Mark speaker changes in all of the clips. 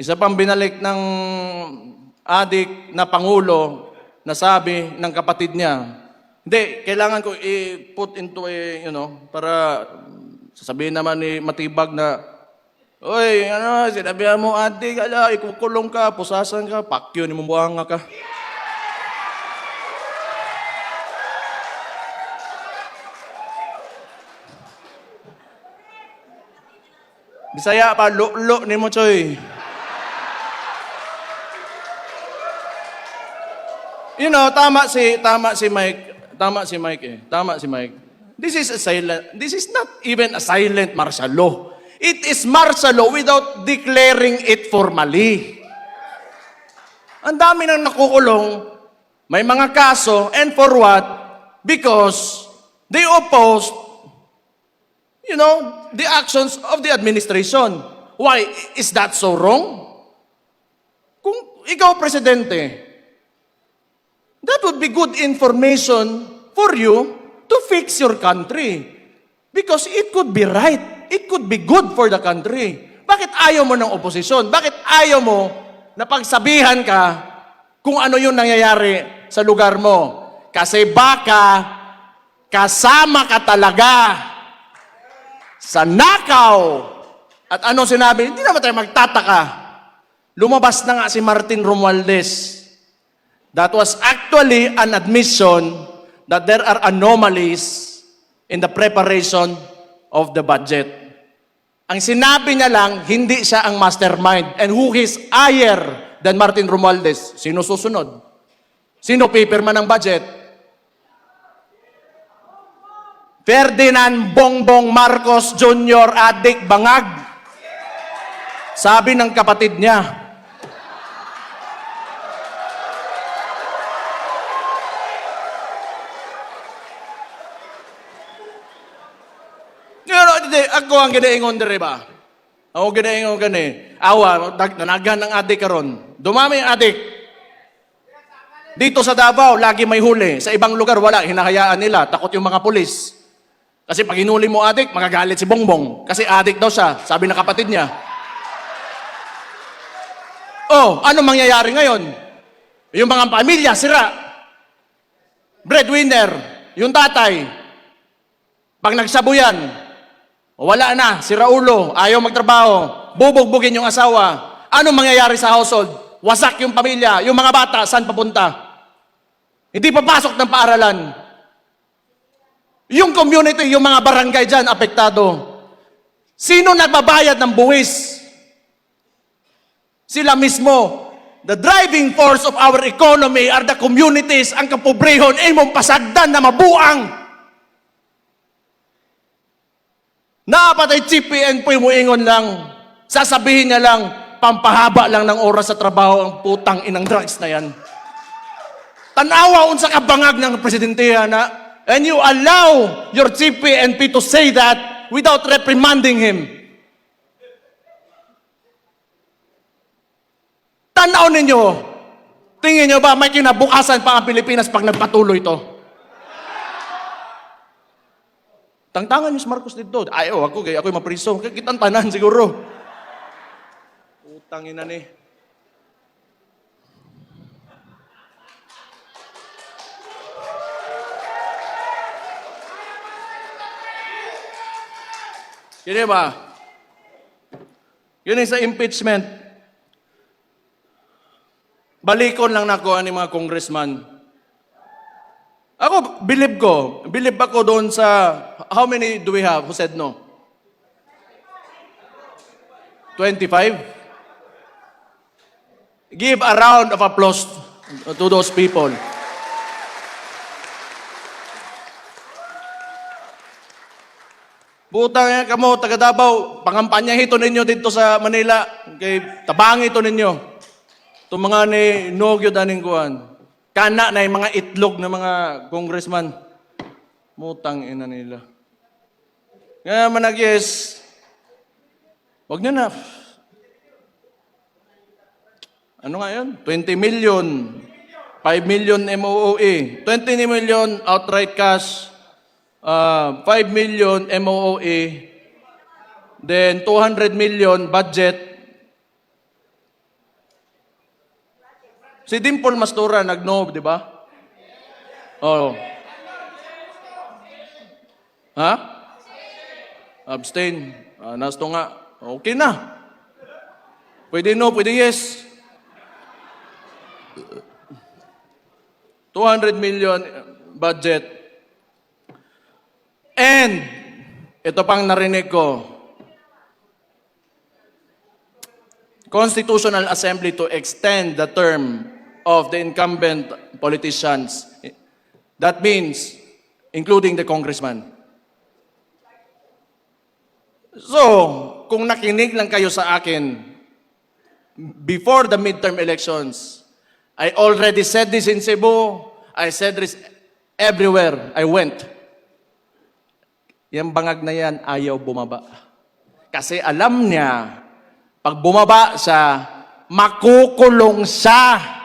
Speaker 1: Isa pang binalik ng adik na Pangulo na sabi ng kapatid niya, hindi, kailangan ko i-put into para sasabihin naman ni Matibag na, oy, sinabihan mo adik, ikukulong ka, pusasan ka, pakyo ni mumbuhanga ka. Bisaya pa, lo ni mo, choy. Tama si Mike. This is not even a silent martial law. It is martial law without declaring it formally. Ang dami nang nakukulong, may mga kaso, and for what? Because they opposed, the actions of the administration. Why? Is that so wrong? Kung ikaw, Presidente, that would be good information for you to fix your country. Because it could be right. It could be good for the country. Bakit ayaw mo ng oposisyon? Bakit ayaw mo na pagsabihan ka kung ano yung nangyayari sa lugar mo? Kasi baka kasama ka talaga sa nakaw. At ano sinabi? Hindi naman tayo magtataka. Lumabas na nga si Martin Romualdez. That was actually an admission that there are anomalies in the preparation of the budget. Ang sinabi niya lang, hindi siya ang mastermind. And who is higher than Martin Romualdez? Sino susunod? Sino paperman ng budget? Ferdinand Bongbong Marcos Jr. Adik Bangag. Sabi ng kapatid niya, ako ang ginaingon dere ba? Ako ginaingon gani. Awa, nanagan ng adik karon. Dumami ang adik. Dito sa Davao, lagi may huli. Sa ibang lugar, wala. Hinahayaan nila. Takot yung mga pulis. Kasi pag hinuli mo adik, magagalit si Bongbong. Kasi adik daw siya, sabi ng kapatid niya. Oh, ano mangyayari ngayon? Yung mga pamilya, sira. Breadwinner, yung tatay. Pag nagsabuyan, wala na, sira ulo, ayaw magtrabaho, bubugbugin yung asawa. Ano mangyayari sa household? Wasak yung pamilya, yung mga bata, saan papunta? Hindi papasok ng paaralan. Yung community, yung mga barangay dyan, apektado. Sino nagbabayad ng buwis? Sila mismo. The driving force of our economy are the communities. Ang kapobrehon, imong pasagdan na mabuang. Napatay CPN po yung muingon lang. Sasabihin niya lang, pampahaba lang ng oras sa trabaho ang putang inang drugs na yan. Tanawa unsa ka bangag ng presidente na, and you allow your CPNP to say that without reprimanding him. Tanaw ninyo, tingin nyo ba may kinabukasan pa ang Pilipinas pag nagpatuloy ito? Tangtangan yung Marcos dito. Ayaw ako, ako'y mapriso. Kitang tanan siguro. Utang ina ni. Yun ba? Yun sa impeachment. Balikon lang nako ani mga congressman. Ako, believe ako doon sa, how many do we have who said no? 25? Give a round of applause to those people. Butang yan kamo, taga Davao, pangampanya ito ninyo dito sa Manila, kay tabang ito ninyo. Ito mga ni Nogyo daning kuhan. Kana na yung mga itlog ng mga congressman. Mutang ina nila. Kaya manag-yes. Huwag nyo na. Ano nga yun? 20 million. 5 million MOOE. 20 million outright cash. 5 million MOOE. 200 million budget. Si Dimple Mastura nag-no, di ba? Oo. Ha? Abstain. Nasto nga. Okay na. Pwede no, pwede yes. 200 million budget. And, ito pang narinig ko, Constitutional Assembly to extend the term of the incumbent politicians. That means, including the congressman. So, kung nakinig lang kayo sa akin, before the midterm elections, I already said this in Cebu, I said this everywhere I went. Yung bangag na yan, ayaw bumaba. Kasi alam niya, pag bumaba siya, makukulong siya.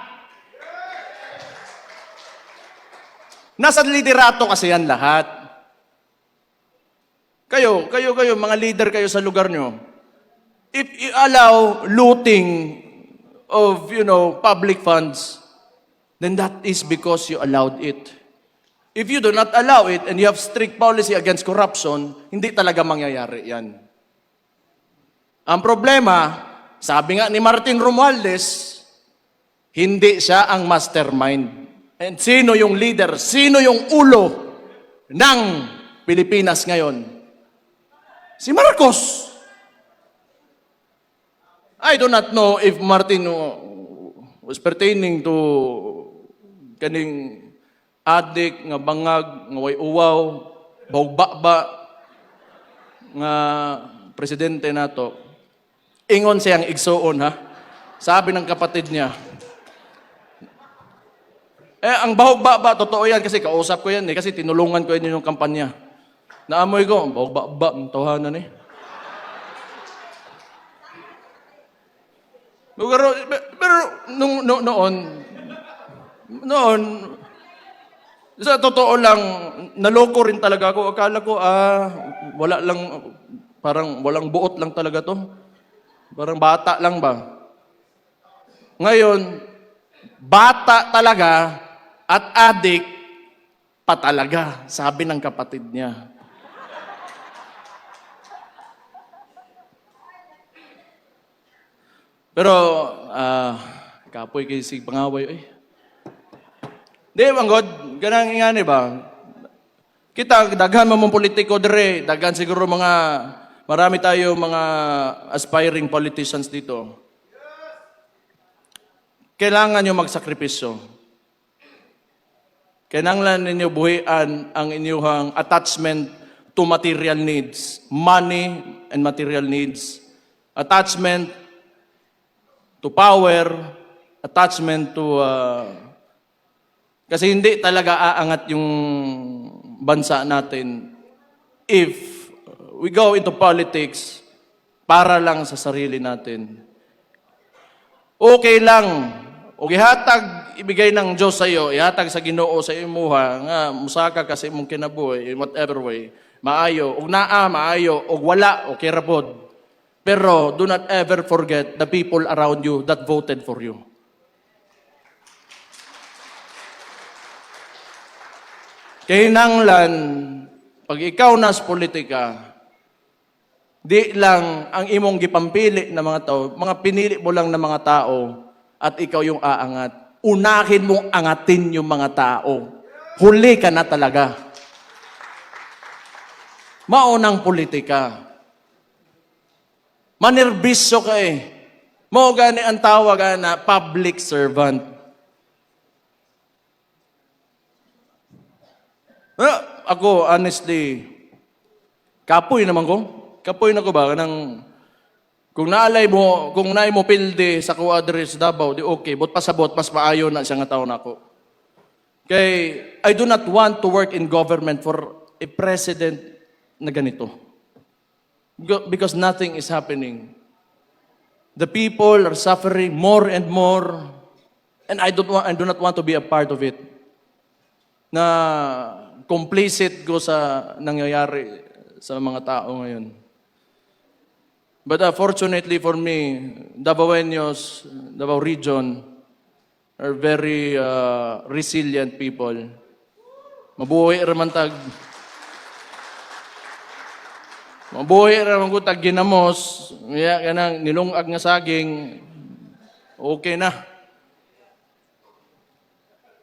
Speaker 1: Nasa liderato kasi yan lahat. Kayo, mga leader kayo sa lugar nyo, if you allow looting of, public funds, then that is because you allowed it. If you do not allow it and you have strict policy against corruption, hindi talaga mangyayari yan. Ang problema, sabi nga ni Martin Romualdez, hindi siya ang mastermind. And sino yung leader? Sino yung ulo ng Pilipinas ngayon? Si Marcos. I do not know if Martin was pertaining to kaning adik nga bangag nga way uwaw bawgbaba nga presidente nato. Ingon siyang igsuon ha. Sabi ng kapatid niya. Ang bawgbaba totoo yan kasi kausap ko yan kasi tinulungan ko yan yung kampanya. Naamoy ko, bawgbaba ang tawanan Pero noon, sa totoo lang, naloko rin talaga ako. Akala ko, wala lang, parang walang buot lang talaga to. Parang bata lang ba? Ngayon, bata talaga at adik pa talaga, sabi ng kapatid niya. Pero, kapoy kayo si pangaway, Di, manggod, ganang ingani ba? Kita, daghan mo mong politiko dire, daghan siguro marami tayo mga aspiring politicians dito. Kailangan nyo magsakripisyo. Kailangan ninyo buhian ang inyong attachment to material needs. Money and material needs. Attachment to power, attachment to... kasi hindi talaga aangat yung bansa natin if we go into politics para lang sa sarili natin. Okay lang. O ihatag, ibigay ng Diyos sa iyo, ihatag sa Ginoo sa imuha, nga musaka kasi mong kinabuhi, in whatever way, maayo, og naa, maayo, og wala, okay rapod. Pero do not ever forget the people around you that voted for you. Kinahanglan, pag ikaw nas politika, di lang ang imong gipampili na mga tao, mga pinili mo lang na mga tao, at ikaw yung aangat. Unahin mong angatin yung mga tao. Huli ka na talaga. Maunang politika. Manerbisyo ka Mao gani ang tawag na public servant. Ako, honestly, kapoy naman ko. Kapoy na ko ba? Kung naay mo pilde sa ko address Davao, di okay. But pasabot, mas maayo na siya nga tao na ako. Kay, I do not want to work in government for a president na ganito. Because nothing is happening. The people are suffering more and more. And I do not want to be a part of it. Na complicit ko sa nangyayari sa mga tao ngayon. But fortunately for me, Davaoenos, Davao region, are very resilient people. Mabuhay raman tag ginamos, kanang nilungag nga saging, okay na.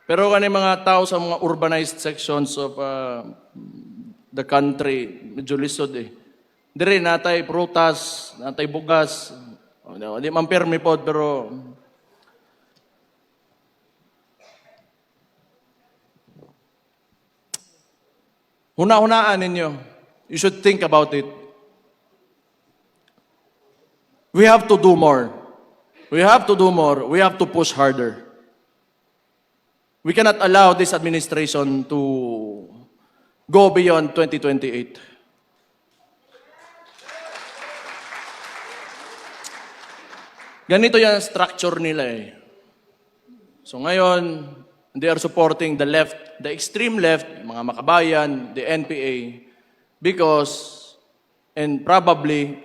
Speaker 1: Pero kani mga tao sa mga urbanized sections of the country, medyo lisod eh. Dire natay prutas, natay bugas, di man permi pod pero huna-hunaan ninyo. You should think about it. We have to do more. We have to do more. We have to push harder. We cannot allow this administration to go beyond 2028. Ganito yung structure nila eh. So ngayon, they are supporting the left, the extreme left, mga makabayan, the NPA, because, and probably,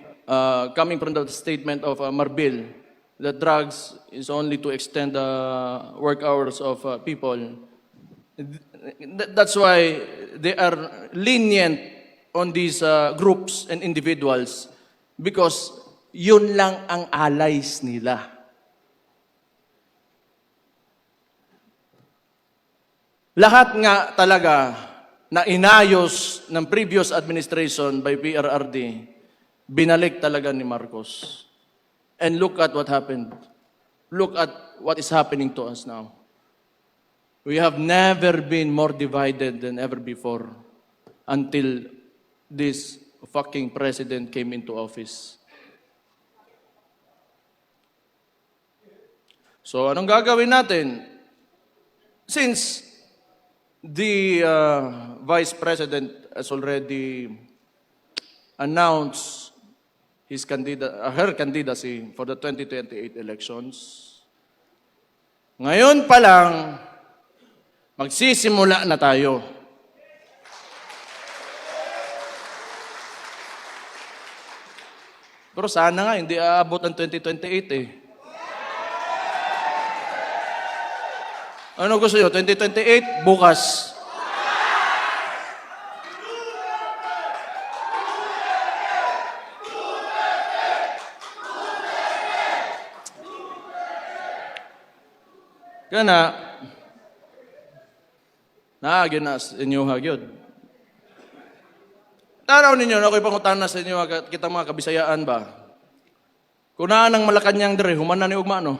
Speaker 1: coming from the statement of Marbil, that drugs is only to extend the work hours of people. That's why they are lenient on these groups and individuals, because yun lang ang allies nila. Lahat nga talaga na inayos ng previous administration by PRRD, binalik talaga ni Marcos. And look at what happened. Look at what is happening to us now. We have never been more divided than ever before until this fucking president came into office. So anong gagawin natin? Since the Vice President has already announced her candidacy for the 2028 elections, ngayon pa lang, magsisimula na tayo. Pero sana nga, hindi aabot ang 2028 eh. Ano gusto nyo? 2028? Bukas. Kaya naagin na sa inyo hagyod. Taraw ninyo, ako'y pangutana sa inyo, kita mga kabisayaan ba? Kung naan ang Malacanang dire, human na ni ugma, no?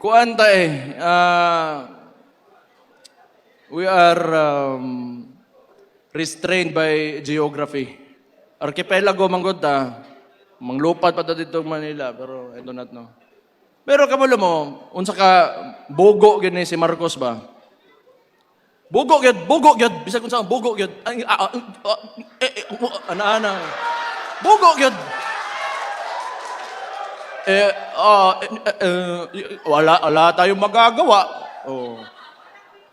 Speaker 1: Kuanta we are restrained by geography. Archipelago manggod manglupad pa dito Manila, pero I do not know. Pero kamulo mo, unsa ka bugo gini si Marcos ba? Bugo gyud, bisag unsa ang bugo gyud. Ana. Bugo gyud. Wala tayong magagawa. Oh.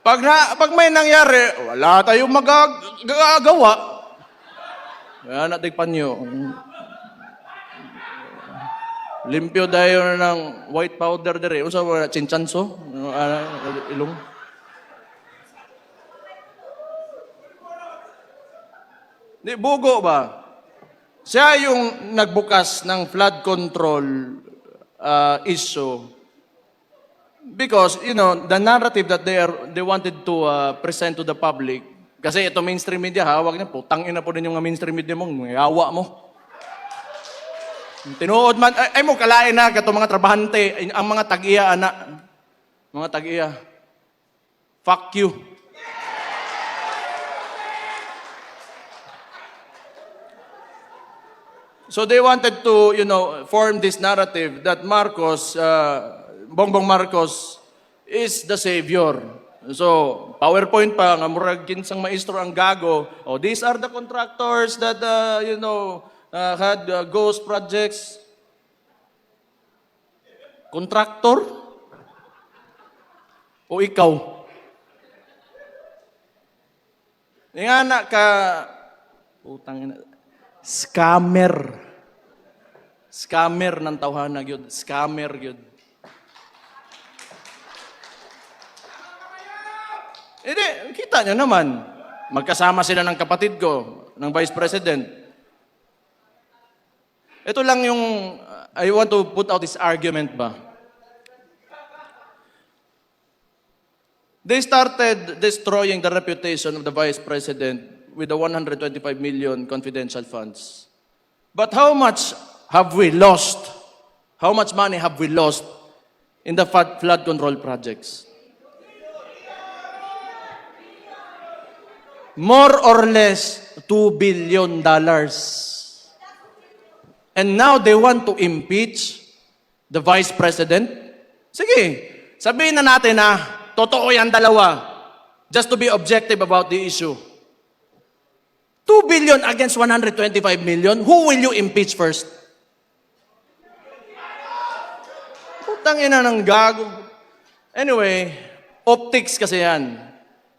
Speaker 1: Pag may nangyari, wala tayong magagawa. Kaya natin panyo. Limpyo tayo ng white powder dire. Unsa ba chinchanso? Ilong. Di bugo ba? Siya yung nagbukas ng flood control issue because, you know, the narrative that they wanted to present to the public, kasi ito mainstream media, hawag niya, putang ina po din yung mainstream media mong yawa mo. Tinuod man, ay mo, kalain na, kato mga trabahante, ang mga tag-iya, anak. Mga tag-iya. Fuck you. So they wanted to, you know, form this narrative that Marcos, Bongbong Marcos, is the savior. So, PowerPoint pa, nga murag kinsang maestro ang gago. Oh, these are the contractors that, you know, had ghost projects. Contractor? O ikaw? Nga na ka, utang ina. Scammer. Scammer ng tawhana yun. Scammer yun. Hindi, kita nyo naman. Magkasama sila ng kapatid ko, ng Vice President. Ito lang yung, I want to put out this argument ba. They started destroying the reputation of the Vice President with the 125 million confidential funds. But how much have we lost? How much money have we lost in the flood control projects? More or less $2 billion. And now they want to impeach the Vice President? Sige, sabihin na natin na totoo yan dalawa. Just to be objective about the issue. 2 billion against 125 million, who will you impeach first? Putang ina ng gago. Anyway, optics kasi yan.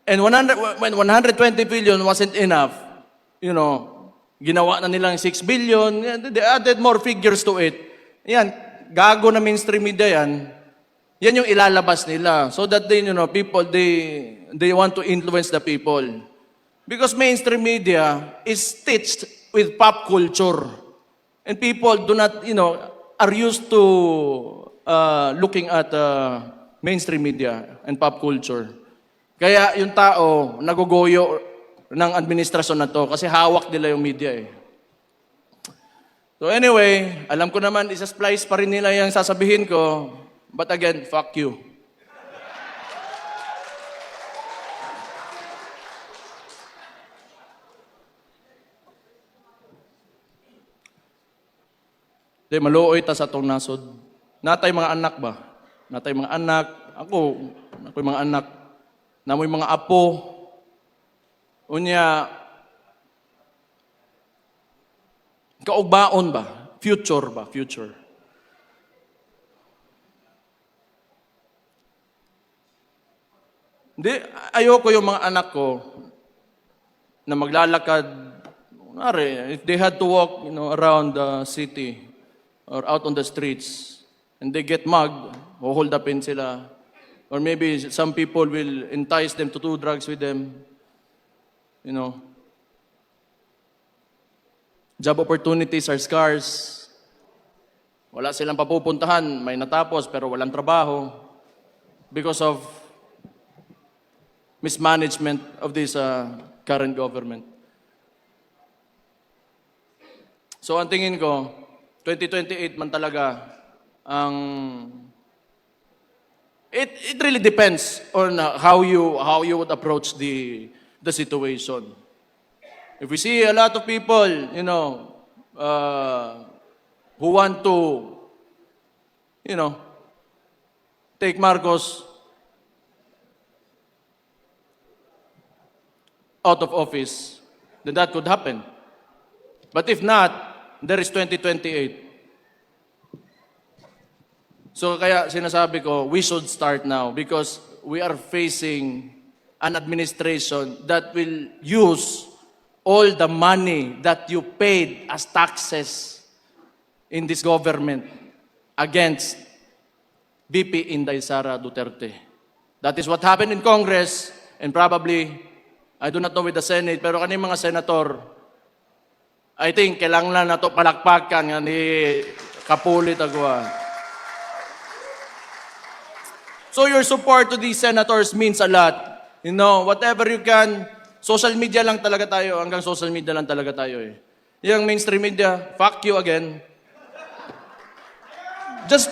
Speaker 1: And when 120 billion wasn't enough, you know, ginawa na nilang 6 billion, they added more figures to it. Yan, gago na mainstream media yan. Yan yung ilalabas nila. So that they, you know, people, they want to influence the people. Because mainstream media is stitched with pop culture. And people do not, you know, are used to looking at mainstream media and pop culture. Kaya yung tao, nagugoyo ng administrasyon na to kasi hawak nila yung media eh. So anyway, alam ko naman, isa-splice pa rin nila yung sasabihin ko. But again, fuck you. Di, maluoy ta sa itong nasod. Natay mga anak ba? Natay mga anak. Ako yung mga anak. Namoy mga apo. Unya, kaugbaon ba? Future ba? Future. Hindi, ayoko yung mga anak ko na maglalakad. If they had to walk, you know, around the city or out on the streets and they get mugged, hold upin sila. Or maybe some people will entice them to do drugs with them. You know. Job opportunities are scarce. Wala silang papupuntahan. May natapos pero walang trabaho. Because of mismanagement of this current government. So ang tingin ko, 2028 man talaga ang It really depends on how you would approach the situation. If we see a lot of people, you know, who want to, you know, take Marcos out of office, then that could happen. But if not, there is 2028. So kaya sinasabi ko, we should start now because we are facing an administration that will use all the money that you paid as taxes in this government against VP Inday Sara Duterte. That is what happened in Congress and probably, I do not know with the Senate, pero kaning mga senator, I think kailangan na to palakpakan nga ni Kapulit Agua. So your support to these senators means a lot. You know, whatever you can, social media lang talaga tayo, hanggang social media lang talaga tayo eh. Yung mainstream media, fuck you again. Just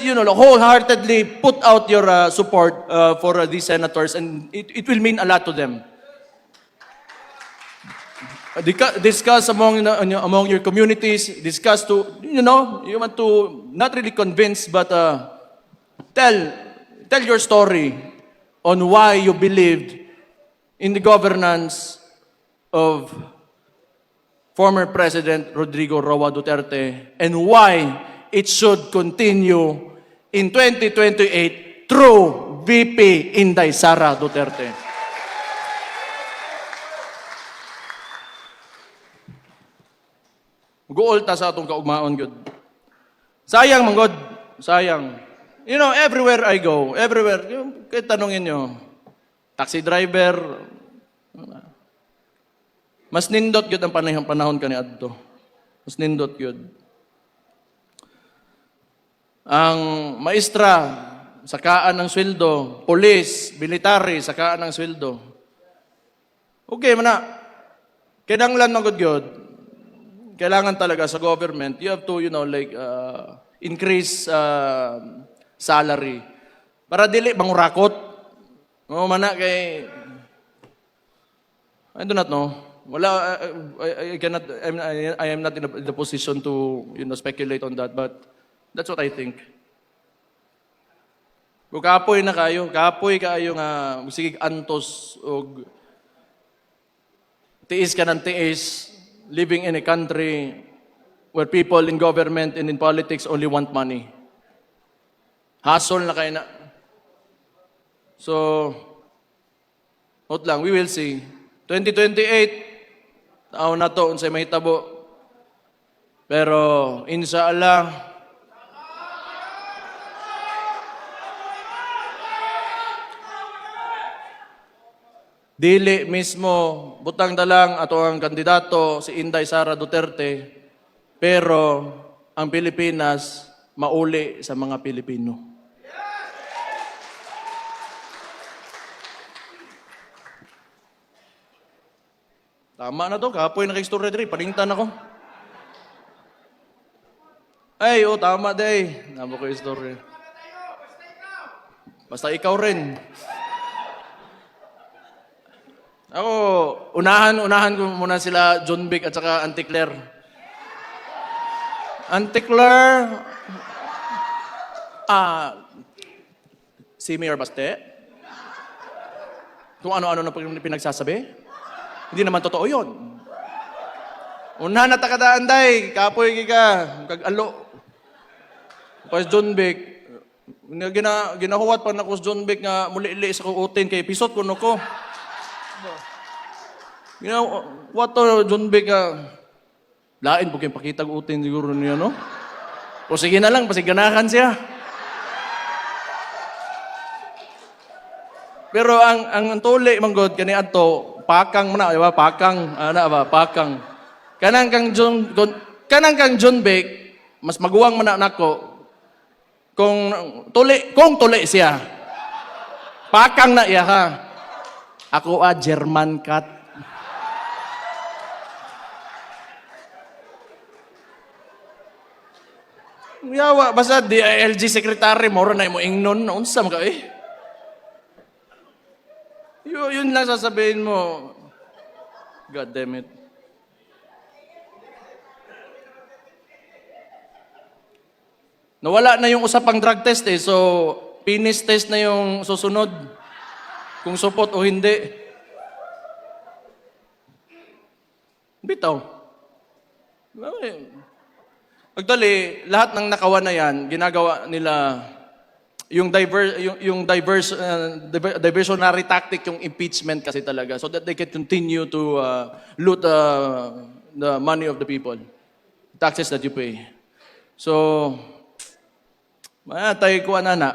Speaker 1: wholeheartedly put out your support for these senators and it will mean a lot to them. Discuss among your communities, discuss to, you know, you want to not really convince but tell your story on why you believed in the governance of former President Rodrigo Roa Duterte and why it should continue in 2028 through VP Inday Sara Duterte. Muguol ta sa atong kaugmaon gyud. Sayang manggod, sayang. You know, everywhere I go, everywhere, kahit tanungin nyo, taxi driver, mas nindot gyud ang panahon kani adto. Mas nindot gyud. Ang maestra, sakaan ng sweldo, police, military, sakaan ng sweldo. Okay man na. Kinanglan magod gyud. Kailangan talaga sa government, you have to, like, increase salary. Para dili mangurakot. O mana kay I do not know. Wala, I am not in the position to, speculate on that, but that's what I think. Kung kapoy kayo nga, sige antos, o tiis ka ng tiis, living in a country where people in government and in politics only want money. Hustle na kayo na. So, note lang, we will see. 2028, taon na to, unsay mahitabo. Pero, inshallah, dili mismo, butang dalang ato ang kandidato, si Inday Sara Duterte, pero ang Pilipinas, mauli sa mga Pilipino. Tama na to, kapoy na kay story diri, paningtan ako. Ay, tama day. Namo ko yung story. Basta ikaw rin. Ako, unahan ko muna sila John Vic at saka Auntie Claire. Auntie Claire, si Mayor Baste? Kung ano-ano na pinagsasabi? Hindi naman totoo yun. Unahan na takadaan, day. Kapoy ka. Kag-alo. Pas John Vic, ginahuwat pa na ko John Vic nga muli-ili sa kuutin kay pisot ko no ko. What to, John Vic, lain po kayong pakita utin siguro niya, no? O sige na lang, pasiganahan siya. Pero ang tuli, manggod, kani adto, pakang man na, diba? Pakang, pakang. Kanang kang John Vic, mas maguwang man na nako, kung tuli siya. Pakang na iya, ha? Ako German cat. Yawa, basta DILG secretary, moro na mo ingnon, unsa ka eh. Yun lang sasabihin mo. God damn it. Nawala na yung usapang drug test eh, so penis test na yung susunod. Kung support o hindi. Bitaw. Actually, lahat ng nakawan na yan, ginagawa nila yung diversionary tactic, yung impeachment kasi talaga, so that they can continue to loot the money of the people, taxes that you pay. So, tayo kuha na.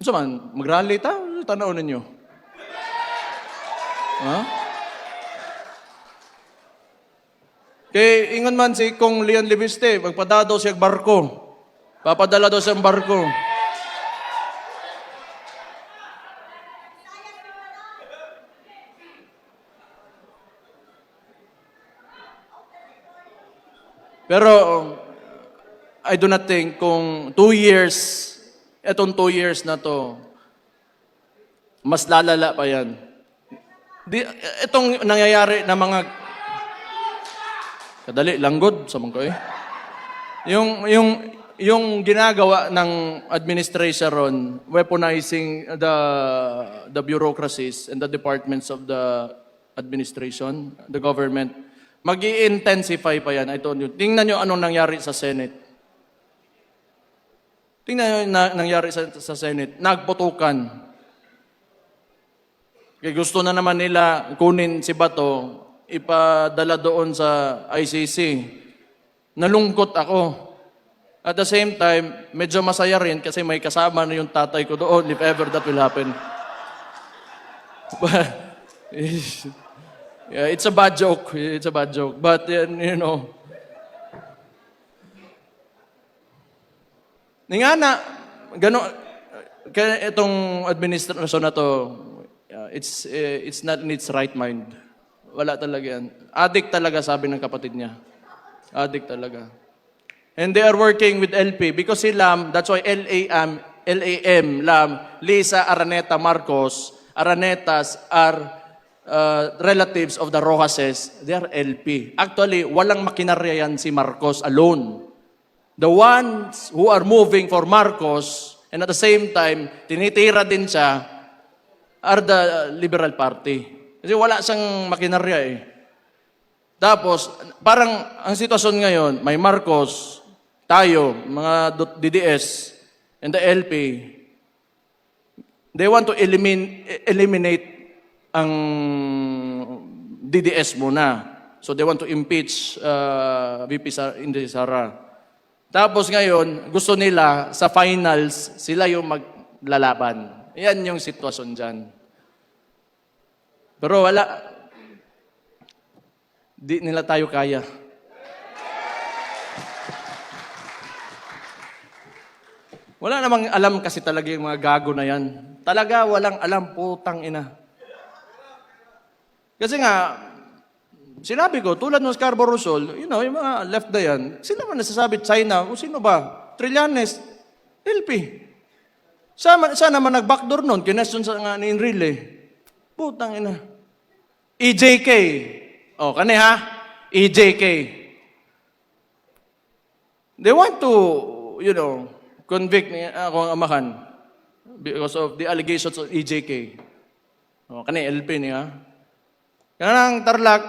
Speaker 1: So man, mag-rally ta? Tanaw ninyo. Ha? Kay ingon man si Kong Leon Libiste, magpadala daw siya barko. Papadala daw siyang barko. Pero I do not think kung 2 years, etong 2 years na to, mas lalala pa yan. Itong nangyayari na mga kadali, langgod, sa mga yung ginagawa ng administration, weaponizing the bureaucracies and the departments of the administration, the government, mag-i-intensify pa yan. I told you. Tingnan nyo anong nangyari sa Senate. Tingnan nyo nangyari sa Senate. Nagputukan. Kaya gusto na naman nila kunin si Bato ipadala doon sa ICC. Nalungkot ako. At the same time, medyo masaya rin kasi may kasama na yung tatay ko doon if ever that will happen. But, yeah, it's a bad joke. It's a bad joke. But, you know, nga na, gano'n, kaya itong administrasyon na to, it's not in its right mind. Wala talaga yan. Addict talaga, sabi ng kapatid niya. Addict talaga. And they are working with LP because si Lam, that's why LAM, Lam, Lisa Araneta Marcos, Aranetas are relatives of the Rojases. They are LP. Actually, walang makinarya yan si Marcos alone. The ones who are moving for Marcos and at the same time, tinitira din siya, are the Liberal Party. Kasi wala siyang makinarya eh. Tapos, parang ang sitwasyon ngayon, may Marcos, tayo, mga DDS, and the LP, they want to eliminate ang DDS muna. So they want to impeach VP Inday Sara. Tapos ngayon, gusto nila sa finals, sila yung maglalaban. Yan yung sitwasyon dyan. Pero wala, di nila tayo kaya. Wala namang alam kasi talaga yung mga gago na yan. Talaga walang alam, putang ina. Kasi nga, sinabi ko, tulad ng Scarborough Shoal, you know, yung mga left na yan, sila man nasasabi China, o sino ba? Trillanes, LP. Saan naman nag-backdoor nun? Kinesyon sa nga ni Enrile. Putang ina. EJK. O, kani ha? EJK. They want to, you know, convict ako ang amahan because of the allegations of EJK. O, kani LP niya. Kanang Tarlac,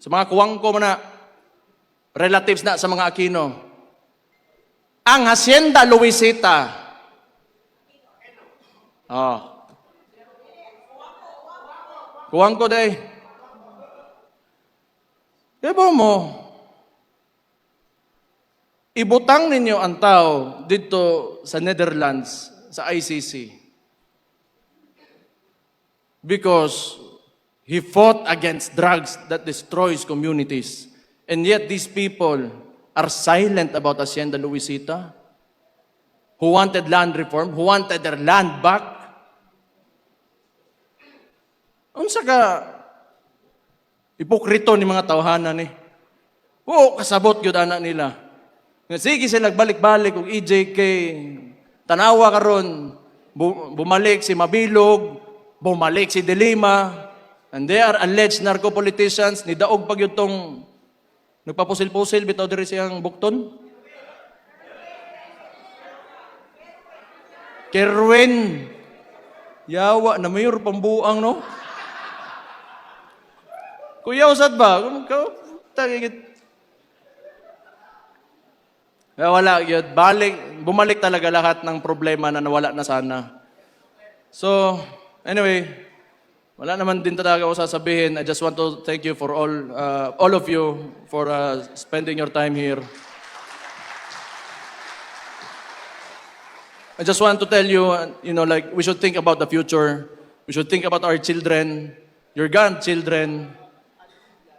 Speaker 1: sa mga kuwangko mo na, relatives na sa mga Aquino. Ang Hacienda Luisita. Oh. Kuwangko day. Diba mo, ibutang ninyo ang tao dito sa Netherlands, sa ICC. Because he fought against drugs that destroys communities. And yet these people are silent about Hacienda Luisita, who wanted land reform, who wanted their land back. Unsa ka ipokrito ni mga tawhanan eh. Oo, kasabot yun anak nila. Sige sila balik-balik kung EJK, tanawa karon, bumalik si Mabilog, bumalik si De Lima, and they are alleged narco-politicians, ni daog pag yun tong nagpapusil-pusil, bitaw diri siyang bukton. Kerwin, yawa na mayor pambuang, no? Kuya, usad ba? Tagigit. Wala yun. Bumalik talaga lahat ng problema na nawala na sana. So, anyway, wala naman din talaga ako sasabihin. I just want to thank you for all of you for spending your time here. I just want to tell you, you know, like, we should think about the future. We should think about our children, your grandchildren.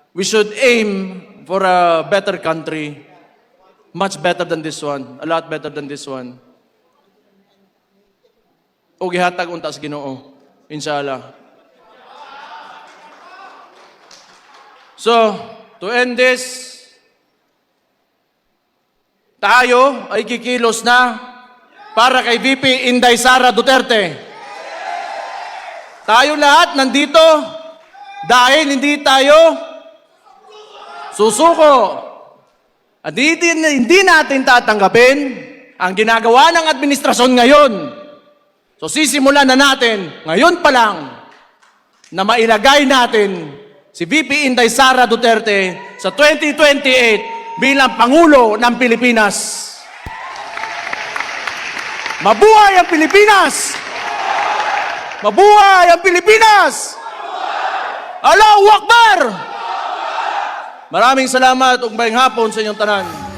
Speaker 1: We should aim for a better country. Much better than this one. A lot better than this one. O gihatag unta sa Ginoo. Inshallah. So, to end this, tayo ay kikilos na para kay VP Inday Sara Duterte. Tayo lahat nandito dahil hindi tayo susuko. At hindi natin tatanggapin ang ginagawa ng administrasyon ngayon. So sisimulan na natin ngayon pa lang na mailagay natin si VP Inday Sara Duterte sa 2028 bilang Pangulo ng Pilipinas. Mabuhay ang Pilipinas! Mabuhay ang Pilipinas! Allahu Akbar! Maraming salamat ug maayong hapon sa inyong tanan.